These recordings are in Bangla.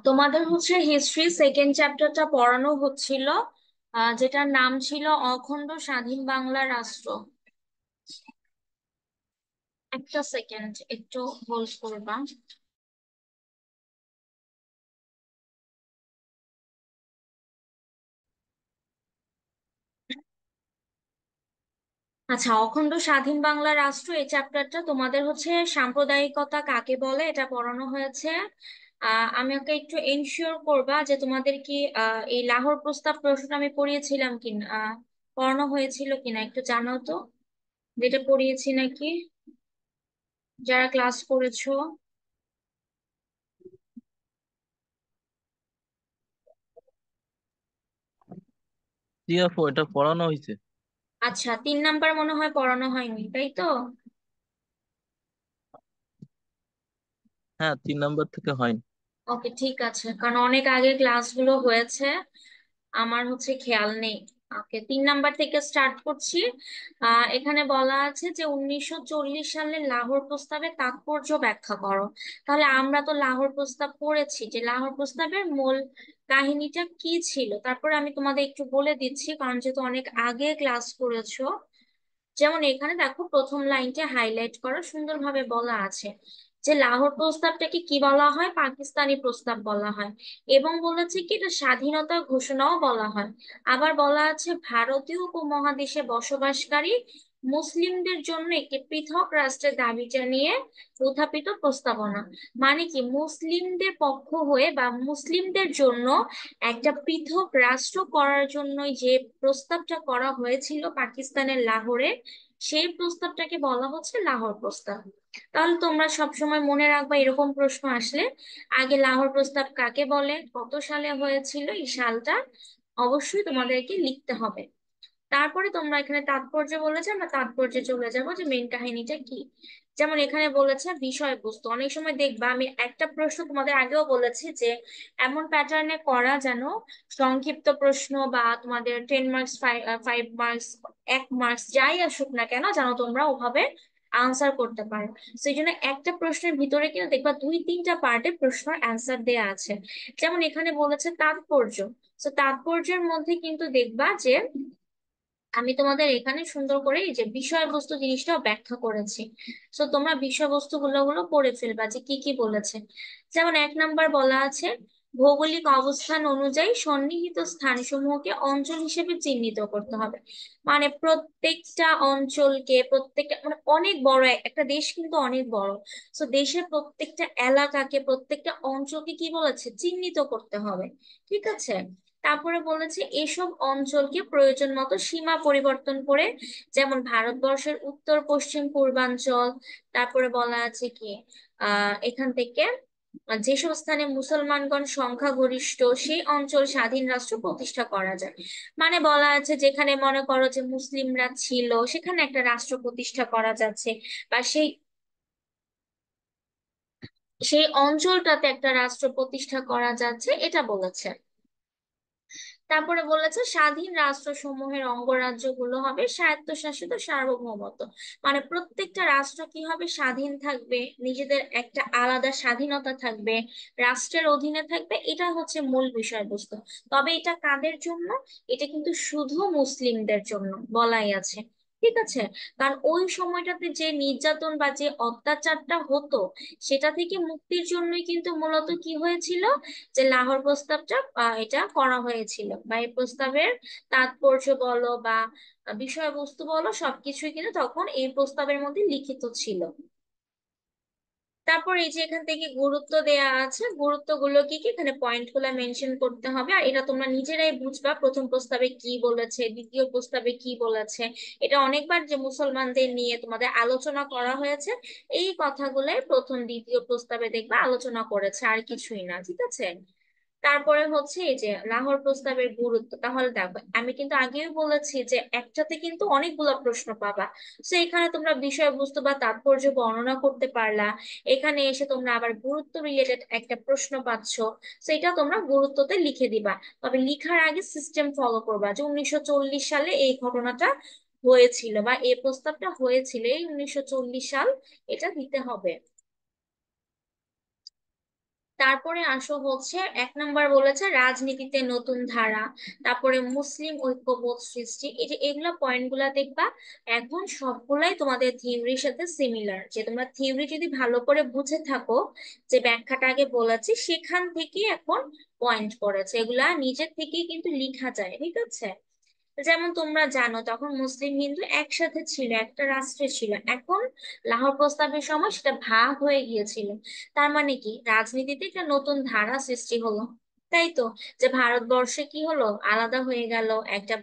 তোমাদের হচ্ছে হিস্ট্রি সেকেন্ড চ্যাপ্টারটা পড়ানো হচ্ছিল, যেটার নাম ছিল অখণ্ড স্বাধীন বাংলা রাষ্ট্র। একটা সেকেন্ড, একটু হোল্ড করবা। আচ্ছা, অখণ্ড স্বাধীন বাংলা রাষ্ট্র এই চ্যাপ্টারটা তোমাদের হচ্ছে সাম্প্রদায়িকতা কাকে বলে এটা পড়ানো হয়েছে। আমি ওকে একটু এনশিওর করবা যে তোমাদের কি এই লাহোর প্রস্তাব প্রশ্নটা আমি পড়িয়েছিলাম কিনা, পড়ানো হয়েছিল কিনা একটু জানাও তো, যেটা পড়িয়েছি নাকি, যারা ক্লাস করেছো। জি আপু, এটা পড়ানো হয়েছে। আচ্ছা, 3 নাম্বার মনে হয় পড়ানো হয়নি, তাই তো? হ্যাঁ, 3 নাম্বার থেকে হয়নি। ওকে, ঠিক আছে, কারণ অনেক আগে ক্লাসগুলো হয়েছে, আমার হচ্ছে খেয়াল নেই। ওকে, 3 নাম্বার থেকে স্টার্ট করছি। এখানে বলা আছে যে 1940 সালে লাহোর প্রস্তাবের তাৎপর্য ব্যাখ্যা করো। তাহলে আমরা তো লাহোর প্রস্তাব পড়েছি, যে লাহোর প্রস্তাবের মূল কাহিনীটা কি ছিল, তারপরে আমি তোমাদের একটু বলে দিচ্ছি, কারণ যেহেতু অনেক আগে ক্লাস করেছো। যেমন এখানে দেখো, প্রথম লাইনটা হাইলাইট করা সুন্দরভাবে বলা আছে যে লাহোর প্রস্তাবটাকে কি বলা হয়, পাকিস্তানি প্রস্তাব বলা হয়। এবং বলেছে কি এটা স্বাধীনতা ঘোষণাও বলা হয়। আবার বলা আছে ভারতীয় উপমহাদেশে বসবাসকারী মুসলিমদের জন্য একটি পৃথক রাষ্ট্রের দাবি জানিয়ে উত্থাপিত প্রস্তাবনা। মানে কি, মুসলিমদের পক্ষ হয়ে বা মুসলিমদের জন্য একটা পৃথক রাষ্ট্র করার জন্য যে প্রস্তাবটা করা হয়েছিল পাকিস্তানের লাহোরে, সেই প্রস্তাবটাকে বলা হচ্ছে লাহোর প্রস্তাব। তাহলে তোমরা সব সময় মনে রাখবা, এরকম প্রশ্ন আসলে আগে লাহোর প্রস্তাব কাকে বলে, কত সালে হয়েছিল, এই সালটা অবশ্যই তোমাদেরকে লিখতে হবে। তারপরে তোমরা এখানে তাৎপর্য বলেছে, আমরা তাৎপর্যে চলে যাবো যে মেন কাহিনীটা কি। যেমন এখানে বলেছে বিষয়বস্তু, অনেক সময় দেখবা, আমি একটা প্রশ্ন তোমাদের আগেও বলেছি যে এমন প্যাটার্নে করা যেন সংক্ষিপ্ত প্রশ্ন বা তোমাদের 10 মার্কস, 5 মার্কস, 1 মার্কস যাই আসুক না কেন, যেন তোমরা ওভাবে আনসার করতে পারো। সেই জন্য একটা প্রশ্নের ভিতরে কিন্তু দেখবা 2-3টা পার্টে প্রশ্নের অ্যান্সার দেয়া আছে। যেমন এখানে বলেছে তাৎপর্য, তো তাৎপর্যের মধ্যে কিন্তু দেখবা যে আমি তোমাদের এখানে সুন্দর করে এই যে বিষয়বস্তু জিনিসটাও ব্যাখ্যা করেছি। তো তোমরা বিষয়বস্তু গুলো পড়ে ফেলবা যে কি কি বলেছে। যেমন 1 নাম্বার বলা আছে ভৌগোলিক অবস্থান অনুযায়ী সন্নিহিত স্থানসমূহকে অঞ্চল হিসেবে চিহ্নিত করতে হবে। মানে প্রত্যেকটা অঞ্চলকে, প্রত্যেকটা মানে অনেক বড় একটা দেশ কিন্তু অনেক বড়। তো দেশের প্রত্যেকটা এলাকাকে, প্রত্যেকটা অঞ্চলকে কি বলেছে, চিহ্নিত করতে হবে। ঠিক আছে। তারপরে বলেছে এসব অঞ্চলকে প্রয়োজন মতো সীমা পরিবর্তন করে, যেমন ভারতবর্ষের উত্তর পশ্চিম পূর্বাঞ্চল। তারপরে বলা আছে কি এখান থেকে যেসব স্থানে মুসলমানগণ সংখ্যাগরিষ্ঠ সেই অঞ্চল স্বাধীন রাষ্ট্র প্রতিষ্ঠা করা যায়। মানে বলা আছে যেখানে মনে করো যে মুসলিমরা ছিল, সেখানে একটা রাষ্ট্র প্রতিষ্ঠা করা যাচ্ছে, বা সেই সেই অঞ্চলটাতে একটা রাষ্ট্র প্রতিষ্ঠা করা যাচ্ছে, এটা বলেছে। তারপরে বলেছে স্বাধীন রাষ্ট্রসমূহের অঙ্গরাজ্যগুলো হবে স্বায়ত্তশাসিত সার্বভৌমত্ব। মানে প্রত্যেকটা রাষ্ট্র কি হবে, স্বাধীন থাকবে, নিজেদের একটা আলাদা স্বাধীনতা থাকবে, রাষ্ট্রের অধীনে থাকবে, এটা হচ্ছে মূল বিষয়বস্তু। তবে এটা কাদের জন্য, এটা কিন্তু শুধু মুসলিমদের জন্য বলাই আছে। ঠিক আছে। কারণ ওই সময়টাতে যে নির্যাতন বা যে অত্যাচারটা হতো, সেটা থেকে মুক্তির জন্যই কিন্তু মূলত কি হয়েছিল, যে লাহোর প্রস্তাবটা এটা করা হয়েছিল, বা এই প্রস্তাবের তাৎপর্য বলো বা বিষয়বস্তু বলো, সবকিছুই কিন্তু তখন এই প্রস্তাবের মধ্যে লিখিত ছিল। তারপর এই যে এখান থেকে গুরুত্ব দেয়া আছে, গুরুত্বগুলো কি কি এখানে পয়েন্ট গুলা মেনশন করতে হবে, আর এটা তোমরা নিজেরাই বুঝবা প্রথম প্রস্তাবে কি বলেছে, দ্বিতীয় প্রস্তাবে কি বলেছে। এটা অনেকবার যে মুসলমানদের নিয়ে তোমাদের আলোচনা করা হয়েছে, এই কথাগুলোই প্রথম দ্বিতীয় প্রস্তাবে দেখবা আলোচনা করেছে, আর কিছুই না। ঠিক আছে। তারপরে হচ্ছে এই যে লাহোর প্রস্তাবের গুরুত্ব, তাহলে দেখো আমি কিন্তু আগেও বলেছি যে একটাতে কিন্তু অনেকগুলো প্রশ্ন পাবা। তো এখানে তোমরা বিষয়বস্তু বা তাৎপর্য বর্ণনা করতে পারলা, এখানে এসে তোমরা আবার গুরুত্ব রিলেটেড একটা প্রশ্ন পাচ্ছ, সেটা তোমরা গুরুত্বতে লিখে দিবা। তবে লিখার আগে সিস্টেম ফলো করবা, যে 1940 সালে এই ঘটনাটা হয়েছিল বা এই প্রস্তাবটা হয়েছিল এই 1940 সাল, এটা দিতে হবে। তারপরে আসো হচ্ছে, 1 নাম্বার বলেছে রাজনীতিতে নতুন ধারা, তারপরে মুসলিম ঐক্যবোধ সৃষ্টি। এই যে এগুলা পয়েন্ট গুলা দেখবা, এখন সবগুলাই তোমাদের থিওরির সাথে সিমিলার, যে তোমরা থিওরি যদি ভালো করে বুঝে থাকো, যে ব্যাখ্যাটা আগে বলেছি সেখান থেকে এখন পয়েন্ট করেছে, এগুলা নিজের থেকেই কিন্তু লিখা যায়, ঠিক আছে। যেমন তোমরা জানো তখন মুসলিম হিন্দু একসাথে ছিল, একটা রাষ্ট্রে ছিল, এখন লাহোর প্রস্তাবের সময় সেটা ভাগ হয়ে গিয়েছিল। তার মানে কি, রাজনীতিতে একটা নতুন ধারা সৃষ্টি হলো, তাই তো। যে ভারতবর্ষে কি হলো, আলাদা হয়ে গেল, একটা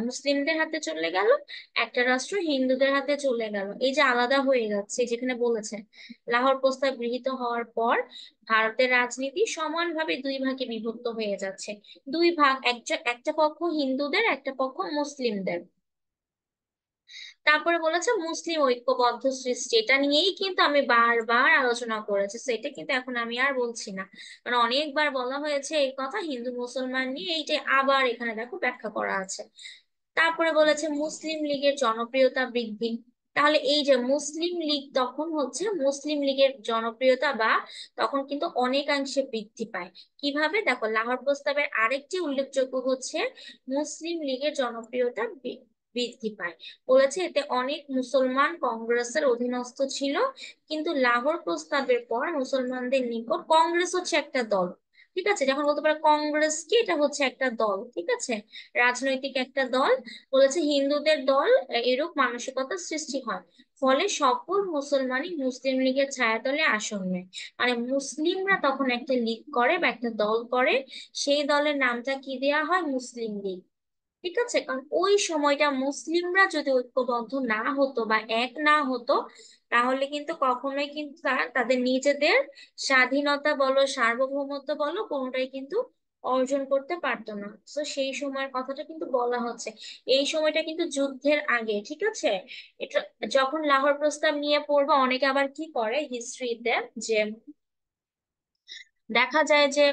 মুসলিমদের হাতে চলে গেল, একটা রাষ্ট্র হিন্দুদের হাতে চলে গেল। এই যে আলাদা হয়ে যাচ্ছে, যেখানে বলেছে লাহোর প্রস্তাব গৃহীত হওয়ার পর ভারতের রাজনীতি সমানভাবে দুই ভাগে বিভক্ত হয়ে যাচ্ছে। দুই ভাগ, একটা একটা পক্ষ হিন্দুদের, একটা পক্ষ মুসলিমদের। তারপরে বলেছে মুসলিম ঐক্যবদ্ধ সৃষ্টি, এটা নিয়েই কিন্তু আমি বারবার আলোচনা করেছি, সেটা কিন্তু এখন আমি আর বলছি না, কারণ অনেকবার বলা হয়েছে এই কথা হিন্দু মুসলমান নিয়ে, এইটা আবার এখানে দেখো ব্যাখ্যা করা আছে। তারপরে বলেছে মুসলিম লীগের জনপ্রিয়তা বৃদ্ধি। তাহলে এই যে মুসলিম লীগ, তখন হচ্ছে মুসলিম লীগের জনপ্রিয়তা বা তখন কিন্তু অনেকাংশে বৃদ্ধি পায়। কিভাবে দেখো, লাহোর প্রস্তাবের আরেকটি উল্লেখযোগ্য হচ্ছে মুসলিম লীগের জনপ্রিয়তা বৃদ্ধি পায়। বলেছে এতে অনেক মুসলমান কংগ্রেসের অধীনস্থ ছিল, কিন্তু লাহোর প্রস্তাবের পর মুসলমানদের নিকট কংগ্রেস হচ্ছে একটা দল, ঠিক আছে। যখন বলতে পারে কংগ্রেস কি, এটা হচ্ছে একটা দল, ঠিক আছে, রাজনৈতিক একটা দল। বলেছে হিন্দুদের দল, এরূপ মানসিকতা সৃষ্টি হয়, ফলে সকল মুসলমানই মুসলিম লীগের ছায়াতলে আসন নেয়। মানে মুসলিমরা তখন একটা লীগ করে বা একটা দল করে, সেই দলের নামটা কি দেয়া হয়, মুসলিম লীগ, ঠিক আছে। কারণ ওই সময়টা মুসলিমরা যদি ঐক্যবদ্ধ না হতো বা এক না হতো, তাহলে কিন্তু কখনোই কিন্তু তারা তাদের নিজেদের স্বাধীনতা বলো, সার্বভৌমত্ব বলো, কোনোটাই কিন্তু অর্জন করতে পারতো না। তো সেই সময়ের কথাটা কিন্তু বলা হচ্ছে, এই সময়টা কিন্তু যুদ্ধের আগে, ঠিক আছে। এটা যখন লাহোর প্রস্তাব নিয়ে পড়বো, অনেকে আবার কি করে হিস্ট্রিতে, যে দেখা যায় যে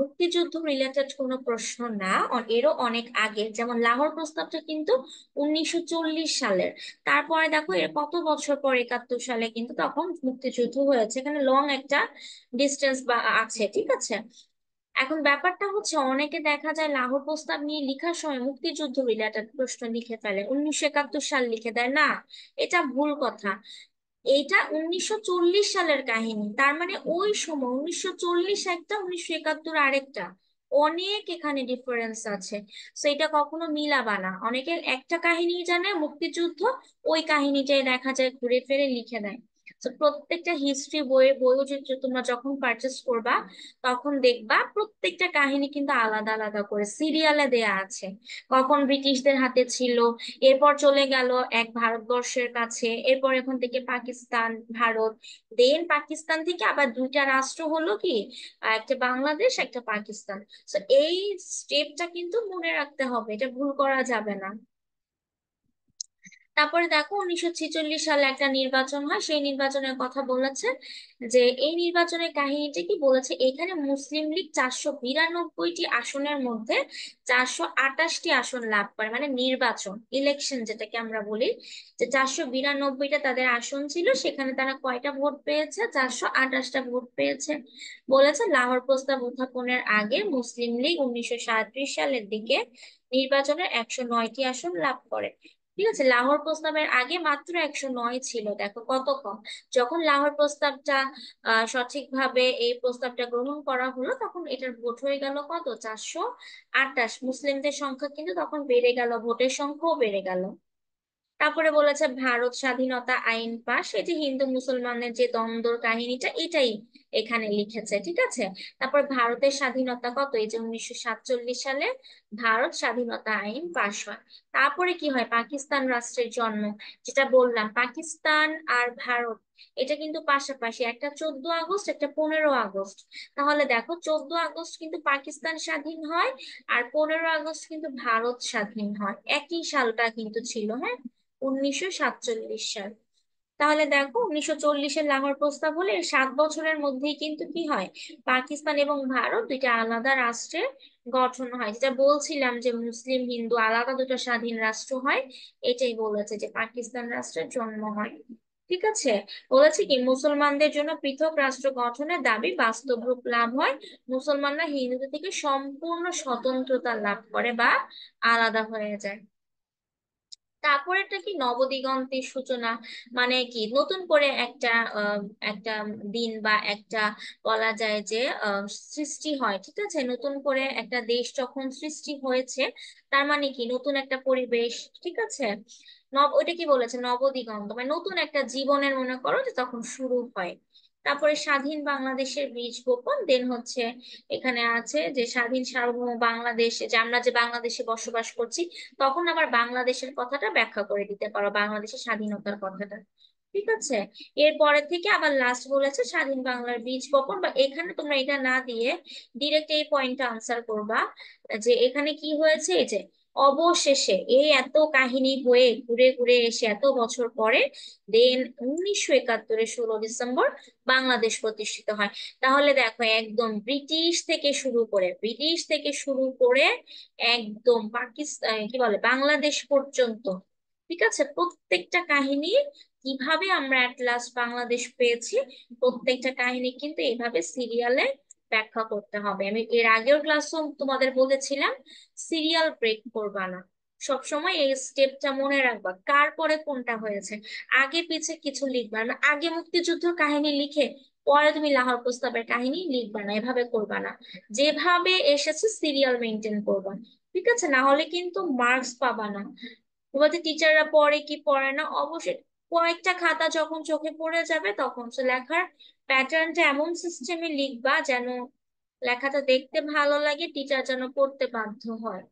মুক্তিযুদ্ধ রিলেটেড কোনো প্রশ্ন না, এরও অনেক আগে, যেমন লাহোর প্রস্তাবটা কিন্তু 1940 সালের। তারপরে দেখো এর কত বছর পর, 71 সালে কিন্তু তখন মুক্তিযুদ্ধ হয়েছে, এখানে লং একটা ডিস্টেন্স বা আছে, ঠিক আছে। এখন ব্যাপারটা হচ্ছে, অনেকে দেখা যায় লাহোর প্রস্তাব নিয়ে লেখার সময় মুক্তিযুদ্ধ রিলেটেড প্রশ্ন লিখে ফেলে, 1971 সাল লিখে দেয়, না, এটা ভুল কথা। এইটা 1940 সালের কাহিনী, তার মানে ওই সময় 1940 একটা, 1971 আরেকটা, অনেক এখানে ডিফারেন্স আছে। তো এটা কখনো মিলাবা না, অনেকে একটা কাহিনী জানে মুক্তিযুদ্ধ, ওই কাহিনীটাই দেখা যায় ঘুরে ফিরে লিখে দেয়। তো প্রত্যেকটা হিস্ট্রি বইও যে যে তোমরা যখন পারচেস করবা, তখন দেখবা প্রত্যেকটা কাহিনী কিন্তু আলাদা আলাদা করে সিরিয়ালে দেয়া আছে, কখন ব্রিটিশদের হাতে ছিল, এরপর চলে গেল এক ভারতবর্ষের কাছে, এরপর এখন থেকে পাকিস্তান, ভারত, দেন পাকিস্তান থেকে আবার দুইটা রাষ্ট্র হলো কি, একটা বাংলাদেশ, একটা পাকিস্তান। তো এই স্টেপটা কিন্তু মনে রাখতে হবে, এটা ভুল করা যাবে না। তারপরে দেখো 1946 সালে একটা নির্বাচন হয়, সেই নির্বাচনের কথা বলেছে, যে এই নির্বাচনের কাহিনীটা কি বলেছে, এখানে মুসলিম লীগ 492টি আসনের মধ্যে 428টি আসন লাভ করে, মানে নির্বাচন ইলেকশন যেটাকে আমরা বলি, যে 492টা তাদের আসন ছিল, সেখানে তারা কয়টা ভোট পেয়েছে, 428টা ভোট পেয়েছে। বলেছে লাহোর প্রস্তাব উত্থাপনের আগে মুসলিম লীগ 1937 সালের দিকে নির্বাচনে 109টি আসন লাভ করে, ঠিক আছে। লাহোর প্রস্তাবের আগে মাত্র 109 ছিল, দেখো কত কম। যখন লাহোর প্রস্তাবটা সঠিকভাবে এই প্রস্তাবটা গ্রহণ করা হলো, তখন এটার ভোট হয়ে গেল কত, 428, মুসলিমদের সংখ্যা কিন্তু তখন বেড়ে গেল, ভোটের সংখ্যাও বেড়ে গেল। তারপরে বলেছে ভারত স্বাধীনতা আইন পাশ, এই যে হিন্দু মুসলমানের যে দ্বন্দ্বর কাহিনীটা, এটাই এখানে লিখেছে, ঠিক আছে। তারপর ভারতের স্বাধীনতা কত, এই যে 1947 সালে ভারত স্বাধীনতা আইন পাশ হয়। তারপরে কি হয়, পাকিস্তান রাষ্ট্রের জন্ম, যেটা বললাম পাকিস্তান আর ভারত, এটা কিন্তু পাশাপাশি, একটা 14 আগস্ট, একটা 15 আগস্ট। তাহলে দেখো 14 আগস্ট কিন্তু পাকিস্তান স্বাধীন হয়, আর 15 আগস্ট কিন্তু ভারত স্বাধীন হয়, একই সালটা কিন্তু ছিল, হ্যাঁ, 1947 সাল। তাহলে দেখো 1940-এর লাহোর প্রস্তাব হলে এর 7 বছরের মধ্যেই কিন্তু কি হয়, পাকিস্তান এবং ভারত দুইটা আলাদা রাষ্ট্রের গঠন হয়, যেটা বলছিলাম যে মুসলিম হিন্দু আলাদা দুটো স্বাধীন রাষ্ট্র হয়, এটাই বলেছে যে পাকিস্তান রাষ্ট্রের জন্ম হয়। ঠিক আছে। বলেছে কি মুসলমানদের জন্য পৃথক রাষ্ট্র গঠনের দাবি বাস্তব রূপ লাভ হয়, মুসলমানরা হিন্দুদের থেকে সম্পূর্ণ স্বতন্ত্রতা লাভ করে বা আলাদা হয়ে যায়। তারপরেরটা কি নবদিগন্তের সূচনা, মানে কি নতুন করে একটা আহ, একটা দিন বা একটা বলা যায় যে সৃষ্টি হয়। ঠিক আছে, নতুন করে একটা দেশ যখন সৃষ্টি হয়েছে, তার মানে কি নতুন একটা পরিবেশ। ঠিক আছে, ওইটা কি বলেছে, নবদিগন্ত মানে নতুন একটা জীবনের মনে করো যে তখন শুরু হয়। তারপরে স্বাধীন বাংলাদেশের বীজ বপন, দেন হচ্ছে এখানে আছে যে স্বাধীন সার্বভৌম বাংলাদেশে, যে আমরা যে বাংলাদেশে বসবাস করছি, তখন আবার বাংলাদেশের কথাটা ব্যাখ্যা করে দিতে পারো, বাংলাদেশের স্বাধীনতার কথাটা। ঠিক আছে, এরপরে থেকে আবার লাস্ট বলেছে স্বাধীন বাংলার বীজ বপন, বা এখানে তোমরা এটা না দিয়ে ডিরেক্ট এই পয়েন্টটা আনসার করবা যে এখানে কি হয়েছে, এই যে অবশেষে এই এত কাহিনী হয়ে ঘুরে ঘুরে এসে এত বছর পরে দেন 1971 16 ডিসেম্বর বাংলাদেশ প্রতিষ্ঠিত হয়। তাহলে দেখো একদম ব্রিটিশ থেকে শুরু করে একদম পাকিস্তান কি বলে বাংলাদেশ পর্যন্ত, ঠিক আছে, প্রত্যেকটা কাহিনী কিভাবে আমরা অ্যাট লাস্ট বাংলাদেশ পেয়েছি, প্রত্যেকটা কাহিনী কিন্তু এইভাবে সিরিয়ালে ব্যাখ্যা করতে হবে। আমি এর আগের ক্লাসও তোমাদের বলেছিলাম সিরিয়াল ব্রেক করবা না, সবসময় এই স্টেপটা মনে রাখবা, কার পরে কোনটা হয়েছে, আগে পিছে কিছু লিখবা না, আগে মুক্তিযুদ্ধ কাহিনী লিখে পরে তুমি লাহোর প্রস্তাবের কাহিনী লিখবা না, এভাবে করবা না, যেভাবে এসেছে সিরিয়াল মেনটেন করবা। ঠিক আছে, না হলে কিন্তু মার্কস পাবা না। তোমাদের টিচাররা পড়ে কি পড়ে না অবশ্যই, কয়েকটা খাতা যখন চোখে পড়ে যাবে তখন তো লেখার প্যাটার্নটা এমন সিস্টেমে লিখবা যেন লেখাটা দেখতে ভালো লাগে, টিচার যেন পড়তে বাধ্য হয়।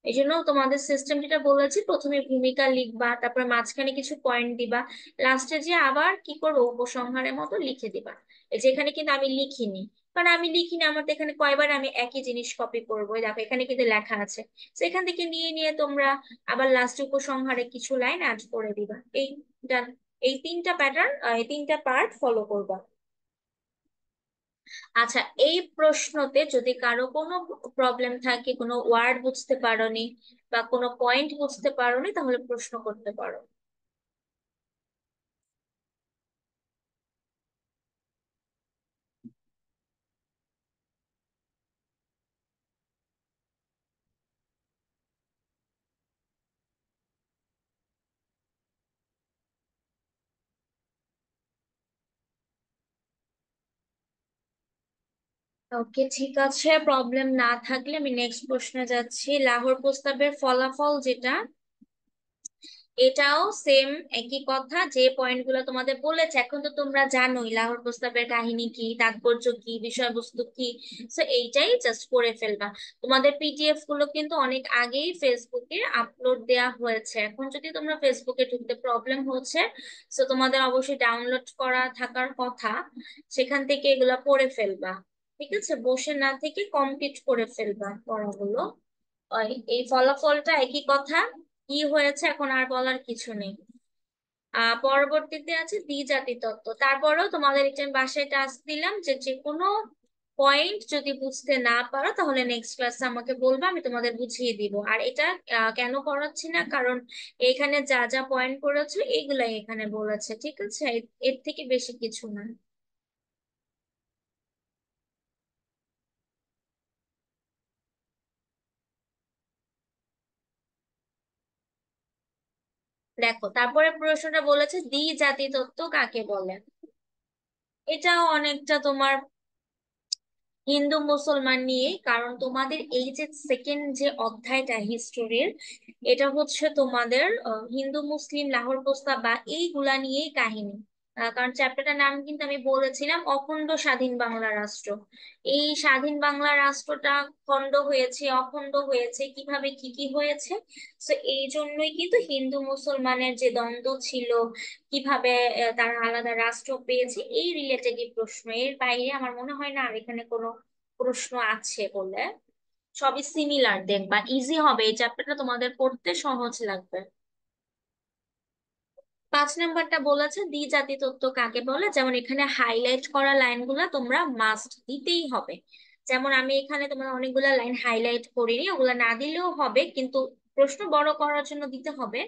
এই জন্য তোমাদের সিস্টেম যেটা বলেছি, প্রথমে ভূমিকা লিখবা, তারপরে মাঝখানে কিছু পয়েন্ট দিবা, লাস্টে যে আবার কি করবো উপসংহারের মতো লিখে দিবা। এই যে এখানে কিন্তু আমি লিখিনি, কারণ আমি লিখিনি, আমার তো এখানে কয়বার আমি একই জিনিস কপি করবো, এই দেখো এখানে কিন্তু লেখা আছে। সেখান থেকে নিয়ে নিয়ে তোমরা আবার লাস্ট উপসংহারে কিছু লাইন অ্যাড করে দিবা। এই done। এই তিনটা প্যাটার্ন, এই তিনটা পার্ট ফলো করবা। আচ্ছা, এই প্রশ্নতে যদি কারো কোনো প্রবলেম থাকে, কোনো ওয়ার্ড বুঝতে পারোনি বা কোনো পয়েন্ট বুঝতে পারোনি, তাহলে প্রশ্ন করতে পারো। ওকে, ঠিক আছে, প্রবলেম না থাকলে আমি নেক্সট প্রশ্নে যাচ্ছি। লাহোর প্রস্তাবের ফলাফল যেটা, এটাও সেম একই কথা, যে পয়েন্টগুলো তোমাদের বলেছে এখন তো তোমরা জানোই লাহোর প্রস্তাবের কাহিনী কি, তাৎপর্য কি, বিষয়বস্তু কি। তো এইটাই জাস্ট করে ফেলবা। তোমাদের পিডিএফ গুলো কিন্তু অনেক আগেই ফেসবুকে আপলোড দেয়া হয়েছে, এখন যদি তোমরা ফেসবুকে ঢুকতে প্রবলেম হচ্ছে, তো তোমাদের অবশ্যই ডাউনলোড করা থাকার কথা, সেখান থেকে এগুলা পড়ে ফেলবা। ঠিক আছে, বসে না থেকে কমপ্লিট করে ফেলবা পড়াগুলো। এই ফলাফলটা একই কথা, কি হয়েছে এখন আর বলার কিছু নেই। পরবর্তীতে আছে দ্বিজাতি তত্ত্ব, তারপরেও তোমাদের একটা আমি বাসায় টাস্ক দিলাম যে যে কোনো পয়েন্ট যদি বুঝতে না পারো তাহলে নেক্সট ক্লাসে আমাকে বলবা, আমি তোমাদের বুঝিয়ে দিব। আর এটা কেন করাচ্ছি না, কারণ এখানে যা যা পয়েন্ট করেছো এগুলাই এখানে বলেছে। ঠিক আছে, এর থেকে বেশি কিছু না। দেখো তারপরে প্রশ্নটা বলেছে দ্বিজাতি তত্ত্ব কাকে বলে। এটাও অনেকটা তোমার হিন্দু মুসলমান নিয়ে, কারণ তোমাদের এই যে সেকেন্ড যে অধ্যায়টা হিস্টোরির, এটা হচ্ছে তোমাদের হিন্দু মুসলিম লাহোর প্রস্তাব বা এইগুলা নিয়েই কাহিনী। কারণ চ্যাপ্টারটার নাম কিন্তু আমি বলেছিলাম অখণ্ড স্বাধীন বাংলা রাষ্ট্র। এই স্বাধীন বাংলা রাষ্ট্রটা খণ্ড হয়েছে, অখণ্ড হয়েছে, কিভাবে কি কি হয়েছে, তো এই জন্যই কিন্তু হিন্দু মুসলমানের যে দ্বন্দ্ব ছিল, কিভাবে তারা আলাদা রাষ্ট্র পেয়েছে, এই রিলেটেড প্রশ্ন, এর বাইরে আমার মনে হয় না আর এখানে কোনো প্রশ্ন আছে বলে। সবই সিমিলার, দেখবা ইজি হবে, এই চ্যাপ্টারটা তোমাদের পড়তে সহজ লাগবে। 5 নাম্বারটা বলেছে দ্বিজাতি তত্ত্ব কাকে বলে, যেমন এখানে হাইলাইট করা লাইনগুলা তোমরা মাস্ট দিতেই হবে। যেমন আমি এখানে তোমার অনেকগুলা লাইন হাইলাইট করিনি, ওগুলা না দিলেও হবে, কিন্তু প্রশ্ন বড় করার জন্য দিতে হবে।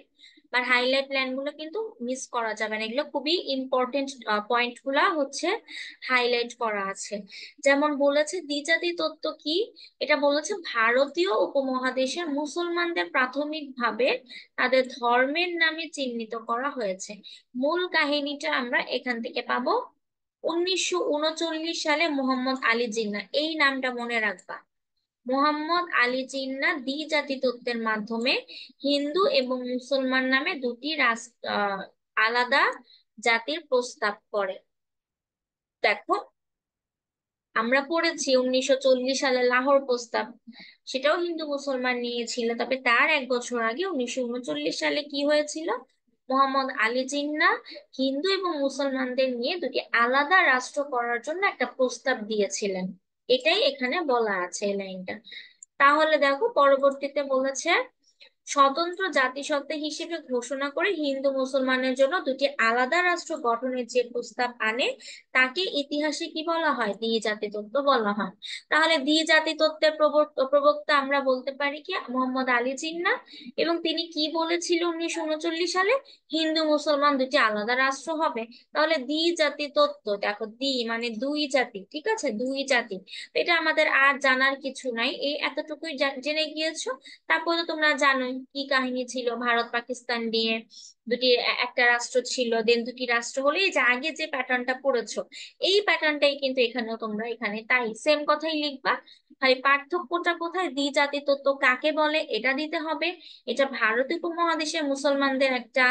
বা হাইলাইট লাইন গুলো কিন্তু মিস করা যাবে না, এগুলো খুবই ইম্পর্টেন্ট পয়েন্ট গুলা হচ্ছে হাইলাইট করা আছে। যেমন বলেছে দ্বিজাতি তত্ত্ব কি, এটা বলেছে ভারতীয় উপমহাদেশের মুসলমানদের প্রাথমিকভাবে তাদের ধর্মের নামে চিহ্নিত করা হয়েছে। মূল কাহিনীটা আমরা এখান থেকে পাবো। 1939 সালে মোহাম্মদ আলী জিন্নাহ, এই নামটা মনে রাখবা, মোহাম্মদ আলী জিন্নাহ দ্বিজাতি তত্ত্বের মাধ্যমে হিন্দু এবং মুসলমান নামে দুটি রাষ্ট্র, আলাদা জাতির প্রস্তাব করে। দেখো, আমরা পড়েছি 1940 সালে লাহোর প্রস্তাব, সেটাও হিন্দু মুসলমান নিয়েছিল, তবে তার 1 বছর আগে 1939 সালে কি হয়েছিল, মোহাম্মদ আলী জিন্নাহ হিন্দু এবং মুসলমানদের নিয়ে দুটি আলাদা রাষ্ট্র করার জন্য একটা প্রস্তাব দিয়েছিলেন। এটাই এখানে বলা আছে এই লাইনটা। তাহলে দেখো পরবর্তীতে বলেছে স্বতন্ত্র জাতিসত্তা হিসেবে ঘোষণা করে হিন্দু মুসলমানের জন্য দুটি আলাদা রাষ্ট্র গঠনের যে প্রস্তাব আনে তাকে ইতিহাসে কি বলা হয়, দ্বিজাতি তত্ত্ব বলা হয়। তাহলে দ্বিজাতি তত্ত্বের প্রবক্তা আমরা বলতে পারি কি, মোহাম্মদ আলী জিন্নাহ। এবং তিনি কি বলেছিল 1939 সালে, হিন্দু মুসলমান দুটি আলাদা রাষ্ট্র হবে। তাহলে দ্বিজাতি তত্ত্ব, দেখো দ্বি মানে দুই জাতি, ঠিক আছে, দুই জাতি। তো এটা আমাদের আর জানার কিছু নাই, এই এতটুকুই জেনে গিয়েছো। তারপর তো তোমরা জানোই কি কাহিনী ছিল, ভারত পাকিস্তান নিয়ে দুটি একটা রাষ্ট্র ছিল, দেন দুটি রাষ্ট্র হলে এই যে আগে যে প্যাটার্নটা পড়েছো, এই প্যাটার্নটাই কিন্তু এখানেও তোমরা এখানে তাই সেম কথাই লিখবা। খালি পার্থক্যটা কোথায়, দ্বিজাতি তত্ত্ব কাকে বলে এটা দিতে হবে। এটা ভারতীয় উপমহাদেশের মুসলমানদের একটা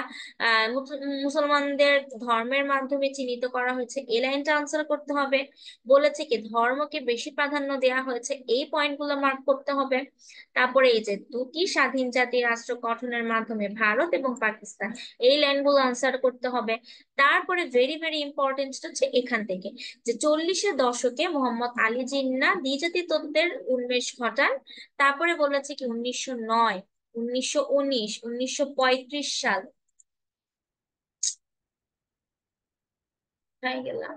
মুসলমানদের ধর্মের মাধ্যমে চিহ্নিত করা হয়েছে, এই লাইনটা আনসার করতে হবে। বলেছে কি ধর্মকে বেশি প্রাধান্য দেওয়া হয়েছে, এই পয়েন্টগুলো মার্ক করতে হবে। তারপরে এই যে দুটি স্বাধীন জাতি রাষ্ট্র গঠনের মাধ্যমে ভারত এবং পাকিস্তান, এই লাইনগুলো আনসার করতে হবে। তারপরে ভেরি ভেরি ইম্পর্টেন্ট হচ্ছে এখান থেকে, যে 40-এর দশকে মোহাম্মদ আলী জিন্নাহ দ্বিজাতি তত্ত্বের উন্মেষ ঘটান। তারপরে বলেছে কি 1909, 1919, 1935 সাল, হয়ে গেলাম,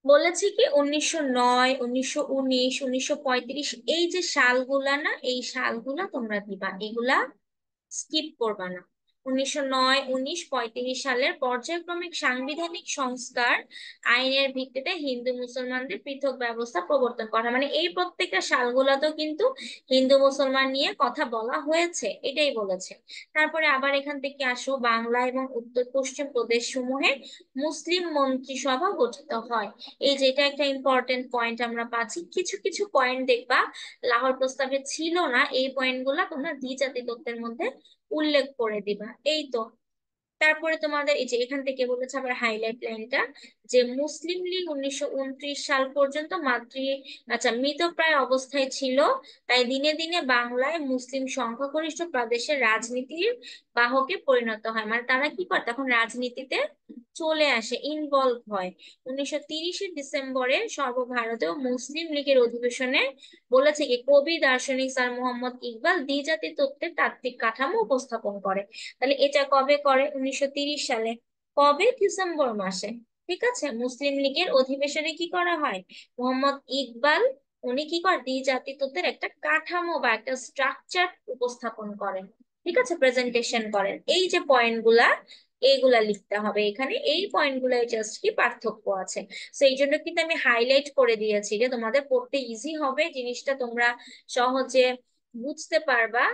বলেছে কি 1909, 1919, 1935, এই যে সালগুলা না, এই সালগুলা তোমরা দিবা, এগুলা স্কিপ করবা না। 1909, 1935 সালের পর্যায়ক্রমিক সাংবিধানিক সংস্কার আইনের ভিত্তিতে হিন্দু মুসলমানদের পৃথক ব্যবস্থা প্রবর্তন করা, মানে এই প্রত্যেকটা সালগুলাতেও কিন্তু হিন্দু মুসলমান নিয়ে কথা বলা হয়েছে, এটাই বলেছে। তারপরে আবার এখান থেকে আসো, বাংলা এবং উত্তর পশ্চিম প্রদেশ সমূহে মুসলিম মন্ত্রিসভা গঠিত হয়। এই যে এটা একটা ইম্পর্টেন্ট পয়েন্ট আমরা পাচ্ছি, কিছু কিছু পয়েন্ট দেখবা লাহোর প্রস্তাবে ছিল না, এই পয়েন্টগুলা তোমরা দ্বিজাতি তত্ত্বের মধ্যে উল্লেখ করে দিবা, এই তো। তারপরে তোমাদের এই যে এখান থেকে বলেছে আবার হাইলাইট লাইনটা, যে মুসলিম লীগ 1929 সাল পর্যন্ত মৃতপ্রায় অবস্থায় ছিল, তাই দিনে দিনে বাংলায় মুসলিম সংখ্যাগরিষ্ঠ প্রদেশের রাজনীতির বাহকে পরিণত হয়, মানে তারা কি করে তখন রাজনীতিতে চলে আসে, ইনভলভ হয়। 1930-এর ডিসেম্বরে সর্বভারতীয় মুসলিম লীগের অধিবেশনে বলেছে কি কবি দার্শনিক স্যার মোহাম্মদ ইকবাল দ্বিজাতি তত্ত্বের তাত্ত্বিক কাঠামো উপস্থাপন করে। তাহলে এটা কবে করে, 1930 সালে। কবে, ডিসেম্বর মাসে। ঠিক আছে, মুসলিম লীগের অধিবেশনে কি করা হয়, মোহাম্মদ ইকবাল উনি কি করেন, দ্বিজাতি তত্ত্বের একটা কাঠামো বা একটা স্ট্রাকচার উপস্থাপন করেন। ঠিক আছে, প্রেজেন্টেশন করেন, এই যে পয়েন্টগুলা এইগুলা লিখতে হবে এখানে, এই পয়েন্টগুলাই জাস্ট কি পার্থক্য আছে। সেই জন্য কিন্তু আমি হাইলাইট করে দিয়েছি, যে তোমাদের পড়তে ইজি হবে জিনিসটা, তোমরা সহজে বুঝতে পারবা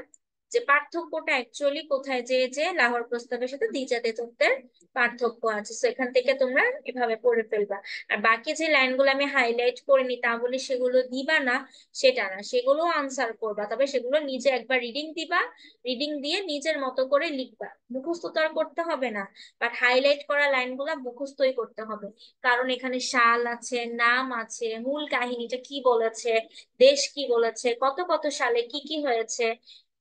যে পার্থক্যটা অ্যাকচুয়ালি কোথায়, যে যে লাহোর প্রস্তাবের সাথে দ্বিজাতি তত্ত্বের পার্থক্য আছে, তো এখান থেকে তোমরা এভাবে পড়ে ফেলবা। আর বাকি যে লাইনগুলো আমি হাইলাইট করিনি তা বলে সেগুলো দিবা না, সেটা না, সেগুলো আনসার করবা, তবে সেগুলো নিজে একবার রিডিং দিবা, রিডিং দিয়ে নিজের মতো করে লিখবা, মুখস্থ তো আর করতে হবে না। বাট হাইলাইট করা লাইনগুলো মুখস্থই করতে হবে, কারণ এখানে সাল আছে, নাম আছে, মূল কাহিনীটা কি বলেছে, দেশ কি বলেছে, কত কত সালে কি কি হয়েছে,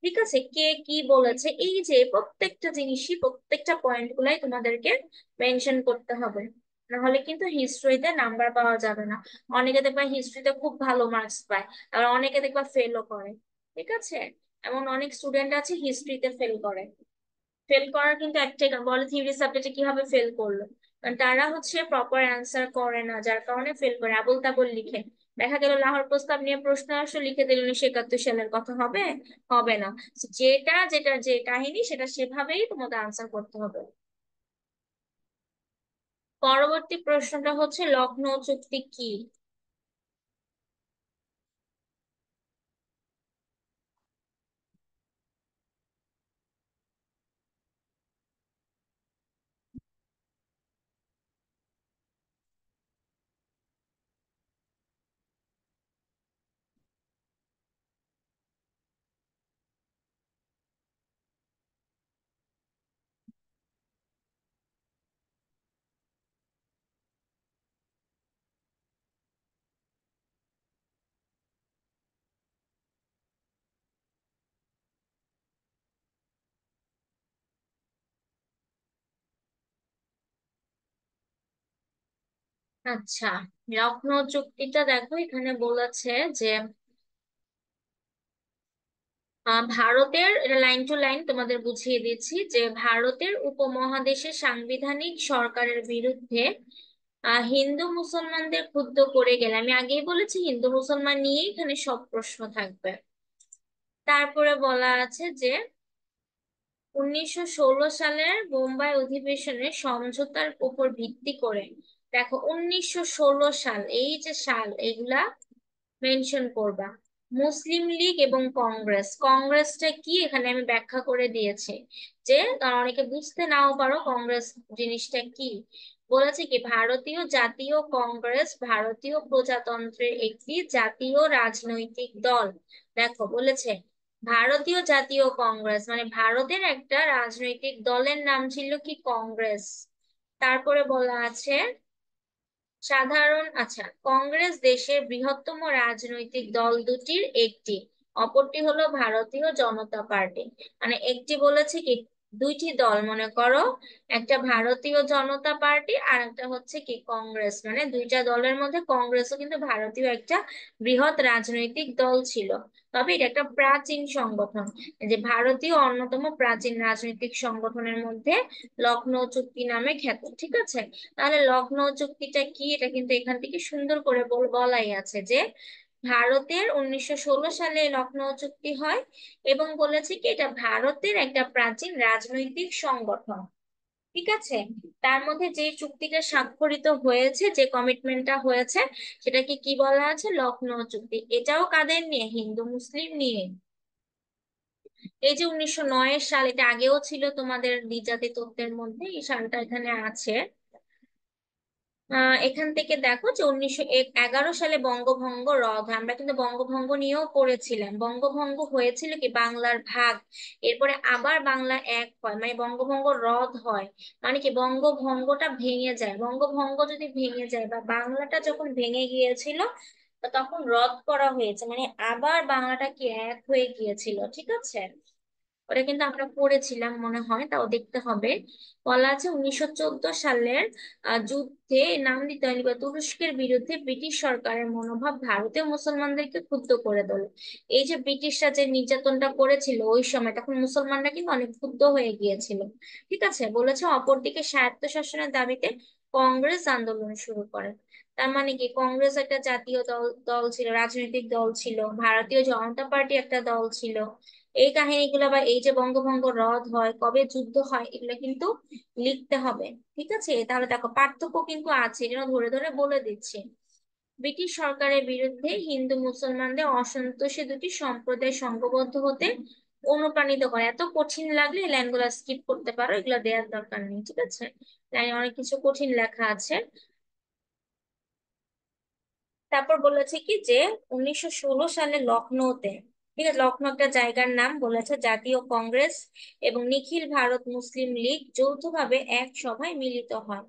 ঠিক আছে, কে কি বলেছে, এই যে প্রত্যেকটা জিনিসই প্রত্যেকটা পয়েন্ট গুলাই তোমাদেরকে মেনশন করতে হবে, নাহলে কিন্তু হিস্ট্রিতে নাম্বার পাওয়া যাবে না। অনেকে দেখবা হিস্ট্রিতে খুব ভালো মার্কস পায়, আবার অনেকে দেখবা ফেলও করে। ঠিক আছে, এমন অনেক স্টুডেন্ট আছে হিস্ট্রিতে ফেল করে। ফেল করার কিন্তু একটাই কারণ, বলে থিওরি সাবজেক্টে কিভাবে ফেল করলো, কারণ তারা হচ্ছে প্রপার অ্যান্সার করে না, যার কারণে ফেল করে, আবোল তাবোল লিখে। দেখা গেল লাহোর প্রস্তাব নিয়ে প্রশ্ন আসলে লিখে দিল 1971 সালের কথা, হবে? হবে না। যেটা যেটা যে কাহিনী সেটা সেভাবেই তোমাদের আনসার করতে হবে। পরবর্তী প্রশ্নটা হচ্ছে লখনৌ চুক্তি কি? আচ্ছা, লখনৌ চুক্তিটা দেখো এখানে বলেছে যে ভারতের, এটা লাইন টু লাইন তোমাদের বুঝিয়ে দিচ্ছি, যে ভারতের উপমহাদেশের সাংবিধানিক সরকারের বিরুদ্ধে হিন্দু মুসলমানদের ক্ষুব্ধ করে গেলে, আমি আগেই বলেছি হিন্দু মুসলমান নিয়ে এখানে সব প্রশ্ন থাকবে। তারপরে বলা আছে যে 1916 সালের বোম্বাই অধিবেশনে সমঝোতার উপর ভিত্তি করে, দেখো 1916 সাল, এই যে সাল এগুলা মেনশন করবা। মুসলিম লীগ এবং কংগ্রেস, কংগ্রেসটা কি এখানে আমি ব্যাখ্যা করে দিয়েছি, যে অনেকে বুঝতে নাও পারো কংগ্রেস জিনিসটা কি। বলেছে কি, ভারতীয় জাতীয় কংগ্রেস ভারতীয় প্রজাতন্ত্রের একটি জাতীয় রাজনৈতিক দল। দেখো বলেছে ভারতীয় জাতীয় কংগ্রেস মানে ভারতের একটা রাজনৈতিক দলের নাম ছিল কি, কংগ্রেস। তারপরে বলা আছে সাধারণ, আচ্ছা, কংগ্রেস দেশের বৃহত্তম রাজনৈতিক দল দুটির একটি, অপরটি হলো ভারতীয় জনতা পার্টি। মানে একটি বলেছে কি, দুইটি দল মনে করো, একটা ভারতীয় জনতা পার্টি আর একটা হচ্ছে কি কংগ্রেস, মানে দুইটা দলের মধ্যে কংগ্রেসও কিন্তু ভারতীয় একটা বৃহৎ রাজনৈতিক দল ছিল। তবে এটা একটা প্রাচীন সংগঠন, যে ভারতীয় অন্যতম প্রাচীন রাজনৈতিক সংগঠনের মধ্যে লখনৌ চুক্তি নামে খ্যাত। ঠিক আছে, তাহলে লখনৌ চুক্তিটা কি, এটা কিন্তু এখান থেকে সুন্দর করে বলাই আছে যে ভারতের 1916 সালে লখনৌ চুক্তি হয়, এবং বলেছে কি এটা ভারতের একটা প্রাচীন রাজনৈতিক সংগঠন। ঠিক আছে, তার মধ্যে যে চুক্তিটা স্বাক্ষরিত হয়েছে, যে কমিটমেন্টটা হয়েছে, সেটাকে কি বলা আছে, লখনৌ চুক্তি। এটাও কাদের নিয়ে, হিন্দু মুসলিম নিয়ে। এই যে 1909 সাল, এটা আগেও ছিল তোমাদের দ্বিজাতি তত্ত্বের মধ্যে, এই সালটা এখানে আছে। এখান থেকে দেখো যে 1911 সালে বঙ্গভঙ্গ রদ হয়। আমরা কিন্তু বঙ্গভঙ্গ নিয়েও পড়েছিলাম, বঙ্গভঙ্গ হয়েছিল কি বাংলার ভাগ, এরপরে আবার বাংলা এক হয়, মানে বঙ্গভঙ্গ রদ হয়। মানে কি বঙ্গভঙ্গটা ভেঙে যায়, বঙ্গভঙ্গ যদি ভেঙে যায় বা বাংলাটা যখন ভেঙে গিয়েছিল, তখন রদ করা হয়েছে, মানে আবার বাংলাটা কি এক হয়ে গিয়েছিল। ঠিক আছে, ওটা কিন্তু আমরা পড়েছিলাম মনে হয়, তাও দেখতে হবে। বলা আছে 1914 সালের যুদ্ধে, নাম দিতে হয়নি, বা তুরস্কের বিরুদ্ধে ব্রিটিশ সরকারের মনোভাব ভারতীয় মুসলমানদেরকে ক্ষুব্ধ করে তোলে। এই যে ব্রিটিশরা যে নির্যাতনটা করেছিল ওই সময়, তখন মুসলমানরা কিন্তু অনেক ক্ষুব্ধ হয়ে গিয়েছিল। ঠিক আছে, বলেছে অপরদিকে স্বায়ত্তশাসনের দাবিতে কংগ্রেস আন্দোলন শুরু করে। তার মানে কি, কংগ্রেস একটা জাতীয় দল দল ছিল, রাজনৈতিক দল ছিল, ভারতীয় জনতা পার্টি একটা দল ছিল। এই কাহিনীগুলো বা এই যে বঙ্গভঙ্গ রদ হয়, কবে যুদ্ধ হয়, এগুলো কিন্তু লিখতে হবে। ঠিক আছে, তাহলে দেখো পার্থক্য কিন্তু আছে, যেন ধরে ধরে বলে দিচ্ছি। ব্রিটিশ সরকারের বিরুদ্ধে হিন্দু মুসলমানদের অসন্তোষে দুটি সম্প্রদায় সংঘবদ্ধ হতে অনুপ্রাণিত করে। এত কঠিন লাগলে এই লাইনগুলো স্কিপ করতে পারো, এগুলো দেওয়ার দরকার নেই। ঠিক আছে, লাইনে অনেক কিছু কঠিন লেখা আছে। তারপর বলেছে কি যে 1916 সালে লখনৌতে, ঠিক আছে, লখনৌ একটা জায়গার নাম, বলেছে জাতীয় কংগ্রেস এবং নিখিল ভারত মুসলিম লীগ যৌথভাবে এক সভায় মিলিত হয়।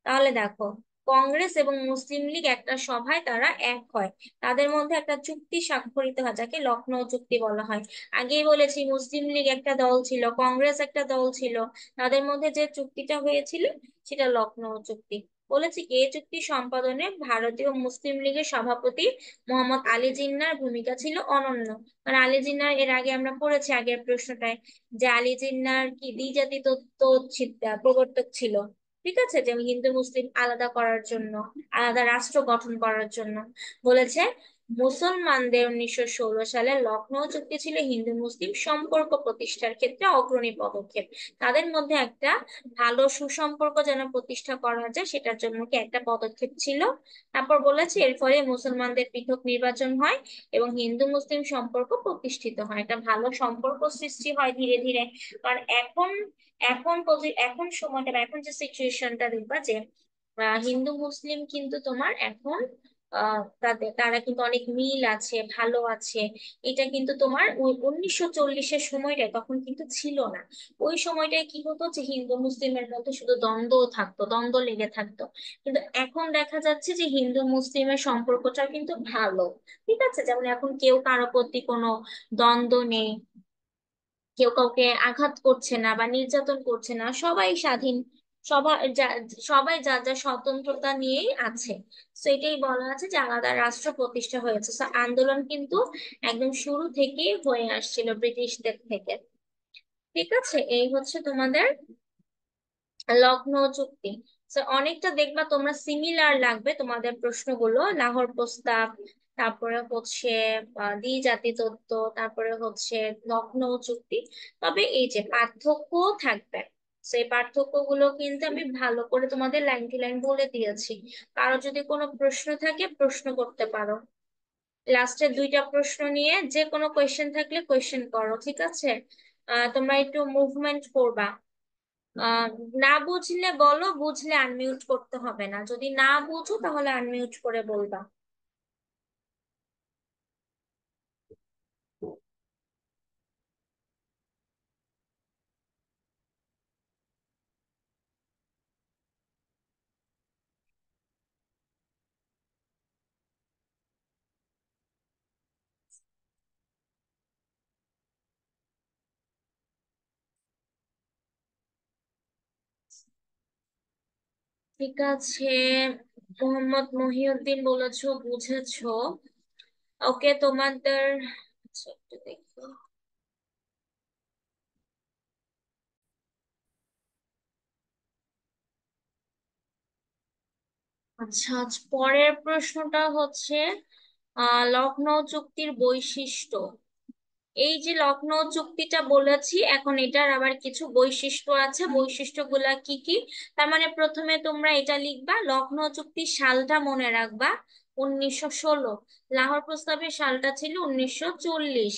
তাহলে দেখো, কংগ্রেস এবং মুসলিম লীগ একটা সভায় তারা এক হয়, তাদের মধ্যে একটা চুক্তি স্বাক্ষরিত হয়, যাকে লখনৌ চুক্তি বলা হয়। আগেই বলেছি মুসলিম লীগ একটা দল ছিল, কংগ্রেস একটা দল ছিল, তাদের মধ্যে যে চুক্তিটা হয়েছিল সেটা লখনৌ চুক্তি। বলেছি কি এই চুক্তি সম্পাদনে ভারতীয় মুসলিম লীগের সভাপতি মোহাম্মদ আলী জিন্নাহর ভূমিকা ছিল অনন্য। মানে আলী জিন্নাহ, এর আগে আমরা পড়েছি আগের প্রশ্নটায়, যে আলী জিন্নাহর কি দ্বিজাতি তত্ত্ব প্রবর্তক ছিল। ঠিক আছে, যে হিন্দু মুসলিম আলাদা করার জন্য, আলাদা রাষ্ট্র গঠন করার জন্য বলেছে। মুসলমানদের 1916 সালে লখনৌ চুক্তি ছিল হিন্দু মুসলিম সম্পর্ক প্রতিষ্ঠার ক্ষেত্রে অগ্রণী পদক্ষেপ। তাদের মধ্যে একটা ভালো সুসম্পর্ক যেন প্রতিষ্ঠা করা যায় সেটার জন্য কি একটা পদক্ষেপ ছিল। তারপর বলেছে এর ফলে মুসলমানদের পৃথক নির্বাচন হয় এবং হিন্দু মুসলিম সম্পর্ক প্রতিষ্ঠিত হয়, একটা ভালো সম্পর্ক সৃষ্টি হয় ধীরে ধীরে। কারণ এখন এখন সময়টা বা এখন যে সিচুয়েশনটা দেখবা যে হিন্দু মুসলিম কিন্তু তোমার এখন তারা কিন্তু অনেক মিল আছে, ভালো আছে। এটা কিন্তু তোমার ওই 1940-এর সময়টায় তখন কিন্তু ছিল না। ওই সময়টায় কি হতো যে হিন্দু মুসলিমের মধ্যে শুধু দ্বন্দ্ব থাকতো, দ্বন্দ্ব লেগে থাকতো। কিন্তু এখন দেখা যাচ্ছে যে হিন্দু মুসলিমের সম্পর্কটা কিন্তু ভালো। ঠিক আছে, যেমন এখন কেউ কারো প্রতি কোনো দ্বন্দ্ব নেই, কেউ কাউকে আঘাত করছে না বা নির্যাতন করছে না, সবাই স্বাধীন। সবাই যার যার স্বতন্ত্রতা নিয়েই আছে। তো এটাই বলা আছে যে আলাদা রাষ্ট্র প্রতিষ্ঠা হয়েছে। তো আন্দোলন কিন্তু একদম শুরু থেকেই হয়ে আসছিল ব্রিটিশদের থেকে। ঠিক আছে, এই হচ্ছে তোমাদের লখনৌ চুক্তি। তো অনেকটা দেখবা তোমরা সিমিলার লাগবে তোমাদের প্রশ্নগুলো, লাহোর প্রস্তাব, তারপরে হচ্ছে দ্বিজাতি তত্ত্ব, তারপরে হচ্ছে লখনৌ চুক্তি। তবে এই যে পার্থক্য থাকবে, সেই পার্থক্যগুলো কিন্তু আমি ভালো করে তোমাদের লাইন টু লাইন বলে দিয়েছি। কারো যদি কোনো প্রশ্ন থাকে প্রশ্ন করতে পারো। লাস্টের দুইটা প্রশ্ন নিয়ে যে কোনো কোয়েশ্চেন থাকলে কোয়েশ্চেন করো, ঠিক আছে? তোমরা একটু মুভমেন্ট করবা। আহ না বুঝলে বলো, বুঝলে আনমিউট করতে হবে না, যদি না বুঝো তাহলে আনমিউট করে বলবা। ঠিক আছে, মোহাম্মদ মহিউদ্দিন বলেছো, বুঝেছো। ওকে, তোমাদের আচ্ছা, একটু দেখি। আচ্ছা, পরের প্রশ্নটা হচ্ছে লখনৌ চুক্তির বৈশিষ্ট্য। এই যে লখনৌ চুক্তিটা বলেছি, এখন এটার আবার কিছু বৈশিষ্ট্য আছে, বৈশিষ্ট্যগুলা কি কি? তার মানে প্রথমে তোমরা এটা লিখবা, লখনৌ চুক্তির সালটা মনে রাখবা 1916। লাহোর প্রস্তাবের সালটা ছিল 1940।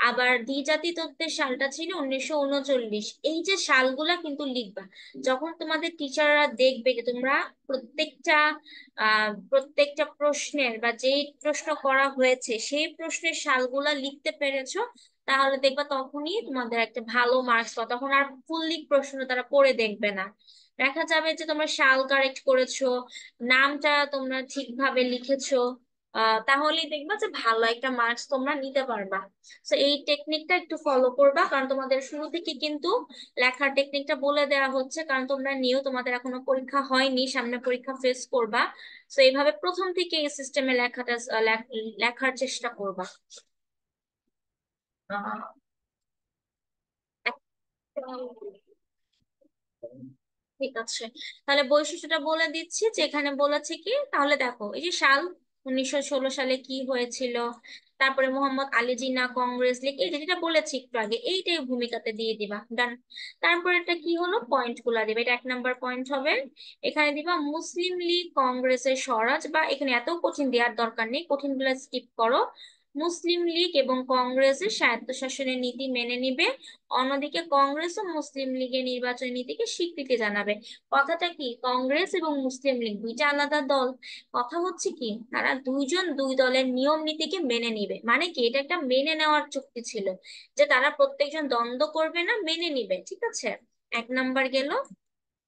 আবার দ্বিজাতি তত্ত্বের সালটা ছিল 1939। এই যে সালগুলা কিন্তু লিখবা। যখন তোমাদের টিচাররা দেখবে যে তোমরা প্রত্যেকটা প্রত্যেকটা প্রশ্নের বা যেই প্রশ্ন করা হয়েছে সেই প্রশ্নের সালগুলা লিখতে পেরেছো, তাহলে দেখবা তখনই তোমাদের একটা ভালো মার্কস পাও। তখন আর ফুললি প্রশ্ন তারা পড়ে দেখবে না, দেখা যাবে যে তোমরা সাল কারেক্ট করেছো, নামটা তোমরা ঠিকভাবে লিখেছো। তাহলেই দেখবা যে ভালো একটা মার্কস তোমরা নিতে পারবা। তো এই টেকনিকটা একটু ফলো করবা, কারণ তোমাদের শুরু থেকে কিন্তু লেখার টেকনিকটা বলে দেওয়া হচ্ছে, কারণ তোমরা নিও তোমাদের এখনো পরীক্ষা হয়নি, সামনে পরীক্ষা ফেস করবা। তো এইভাবে প্রথম থেকে এই সিস্টেমে লেখার চেষ্টা করবা। আহ, ঠিক আছে, তাহলে বৈশিষ্ট্যটা বলে দিচ্ছি, যে এখানে বলেছে কি, তাহলে দেখো এই যে সাল 1916 সালে কি হয়েছিল, তারপরে মোহাম্মদ আলী জিন্নাহ কংগ্রেস লীগ, এই যেটা বলেছি একটু আগে, এইটাই ভূমিকাতে দিয়ে দিবা, ডান। তারপরে এটা কি হলো, পয়েন্ট গুলা দিবে, এটা 1 নাম্বার পয়েন্ট হবে। এখানে দিবা মুসলিম লীগ কংগ্রেসের স্বরাজ, বা এখানে এত কঠিন দেওয়ার দরকার নেই, কঠিন গুলা স্কিপ করো। মুসলিম লীগ এবং কংগ্রেসের স্বায়ত্তশাসনের নীতি মেনে নিবে, অন্যদিকে কংগ্রেস ও মুসলিম লীগের নির্বাচনী নীতিকে স্বীকৃতি জানাবে। কথাটা কি, কংগ্রেস এবং মুসলিম লীগ দুইটা আলাদা দল। কথা হচ্ছে কি, তারা দুইজন দুই দলের নিয়ম নীতিকে মেনে নিবে, মানে কি এটা একটা মেনে নেওয়ার চুক্তি ছিল, যে তারা প্রত্যেকজন দ্বন্দ্ব করবে না, মেনে নিবে। ঠিক আছে, 1 নাম্বার গেল।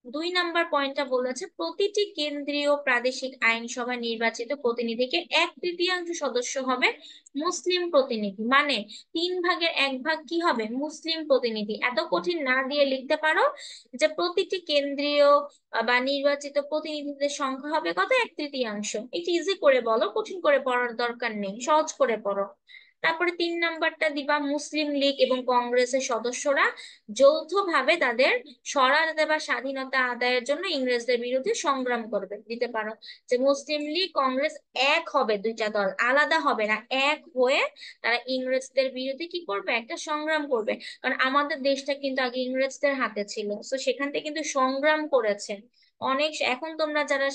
2 নাম্বার পয়েন্টটা বলেছে প্রতিটি কেন্দ্রীয় প্রাদেশিক আইনসভা নির্বাচিত প্রতিনিধিকে 1/3 সদস্য হবে মুসলিম প্রতিনিধি, মানে 3/1 ভাগ কি হবে, মুসলিম প্রতিনিধি। এত কঠিন না দিয়ে লিখতে পারো যে প্রতিটি কেন্দ্রীয় বা নির্বাচিত প্রতিনিধিদের সংখ্যা হবে কত, 1/3। এটা ইজি করে বলো, কঠিন করে পড়ার দরকার নেই, সহজ করে পড়ো। তারপরে 3 নাম্বারটা দিবা মুসলিম লীগ এবং কংগ্রেসের সদস্যরা যৌথভাবে তাদের স্বরাজ বা স্বাধীনতা আদায়ের জন্য ইংরেজদের বিরুদ্ধে সংগ্রাম করবে, দিতে পারো। যে মুসলিম লীগ কংগ্রেস এক হবে, দুইটা দল আলাদা হবে না, এক হয়ে তারা ইংরেজদের বিরুদ্ধে কি করবে, একটা সংগ্রাম করবে। কারণ আমাদের দেশটা কিন্তু আগে ইংরেজদের হাতে ছিল, তো সেখান থেকে কিন্তু সংগ্রাম করেছে অনেক। এখন তোমরা যারা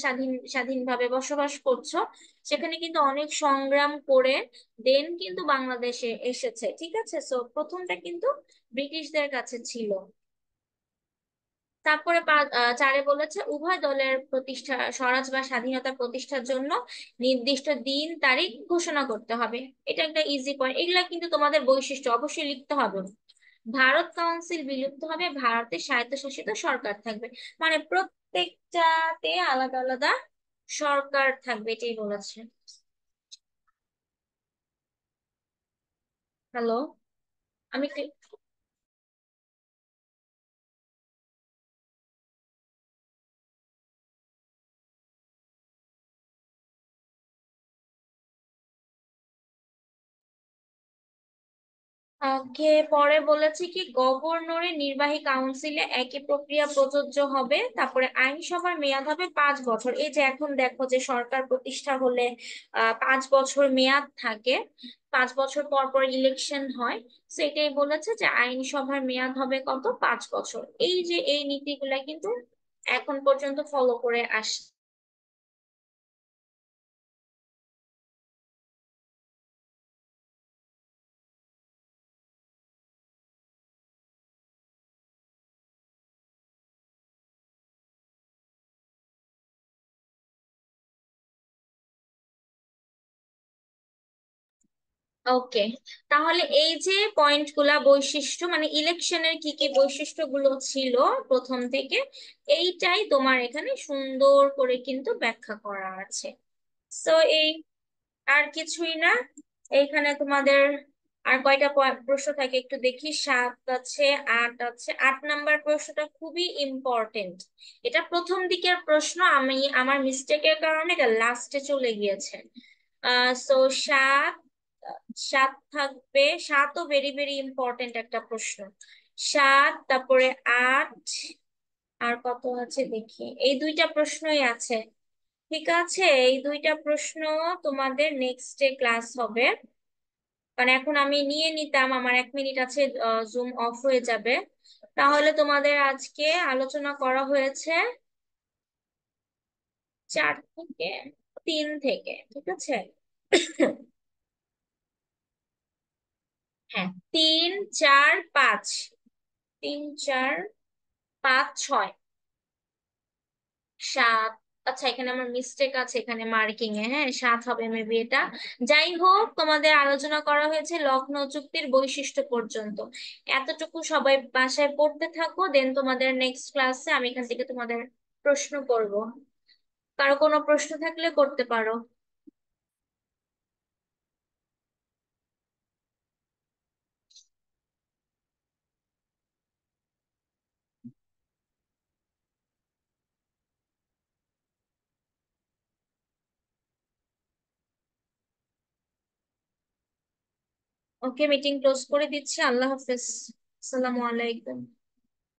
স্বাধীনভাবে বসবাস করছো, সেখানে কিন্তু অনেক সংগ্রাম করে দেন কিন্তু বাংলাদেশে এসেছে, ঠিক আছে। সো প্রথমটা কিন্তু ব্রিটিশদের কাছে ছিল। তারপরে 4-এ বলেছে উভয় দলের প্রতিষ্ঠা স্বরাজ বা স্বাধীনতা প্রতিষ্ঠার জন্য নির্দিষ্ট দিন তারিখ ঘোষণা করতে হবে। এটা একটা ইজি পয়েন্ট, এগুলা কিন্তু তোমাদের বৈশিষ্ট্য অবশ্যই লিখতে হবে। ভারত কাউন্সিল বিলুপ্ত হবে, ভারতের স্বায়ত্তশাসিত সরকার থাকবে। মানে প্রত্যেকটাতে আলাদা আলাদা সরকার থাকবে, এটাই বলেছে। হ্যালো, আমি ওকে, পরে বলেছে কি গভর্নরের নির্বাহী কাউন্সিলে একই প্রক্রিয়া প্রযোজ্য হবে। তারপরে আইনসভার মেয়াদ হবে 5 বছর। এই যে এখন দেখো যে সরকার প্রতিষ্ঠা হলে 5 বছর মেয়াদ থাকে, 5 বছর পর পর ইলেকশন হয়। সেটাই বলেছে যে আইনসভার মেয়াদ হবে কত, 5 বছর। এই যে এই নীতিগুলা কিন্তু এখন পর্যন্ত ফলো করে আসছে। ওকে, তাহলে এই যে পয়েন্টগুলা বৈশিষ্ট্য, মানে ইলেকশনের কি কি বৈশিষ্ট্যগুলো ছিল প্রথম থেকে, এইটাই তোমার এখানে সুন্দর করে কিন্তু ব্যাখ্যা করা আছে। তো এই আর কিছুই না। এইখানে তোমাদের আর কয়টা প্রশ্ন থাকে একটু দেখি, 7 আছে, 8 আছে। 8 নাম্বার প্রশ্নটা খুবই ইম্পর্টেন্ট। এটা প্রথম দিকের প্রশ্ন, আমি আমার মিস্টেকের কারণে এটা লাস্টে চলে গিয়েছে। সো 7, 7 থাকবে। 7ও ভেরি ভেরি ইম্পর্টেন্ট একটা প্রশ্ন। 7, তারপরে 8, আর কত আছে দেখি, এই দুইটা প্রশ্নই আছে। ঠিক আছে, এই দুইটা প্রশ্ন তোমাদের নেক্সট ডে ক্লাস হবে। কারণ এখন আমি নিয়ে নিতাম, আমার 1 মিনিট আছে, জুম অফ হয়ে যাবে। তাহলে তোমাদের আজকে আলোচনা করা হয়েছে 4 থেকে 3 থেকে, ঠিক আছে। হ্যাঁ, 3, 4, 5, 3, 4, 5, 6, 7। আচ্ছা, এখানে আমার মিস্টেক আছে, এখানে মার্কিং এ, হ্যাঁ 7 হবে মেবি এটা। যাই হোক, তোমাদের আলোচনা করা হয়েছে লখনৌ চুক্তির বৈশিষ্ট্য পর্যন্ত। এতটুকু সবাই বাসায় পড়তে থাকো, দেন তোমাদের নেক্সট ক্লাসে আমি এখান থেকে তোমাদের প্রশ্ন করব। কারো কোনো প্রশ্ন থাকলে করতে পারো। ওকে, মিটিং ক্লোজ করে দিচ্ছি। আল্লাহ হাফেজ। আসসালামু আলাইকুম।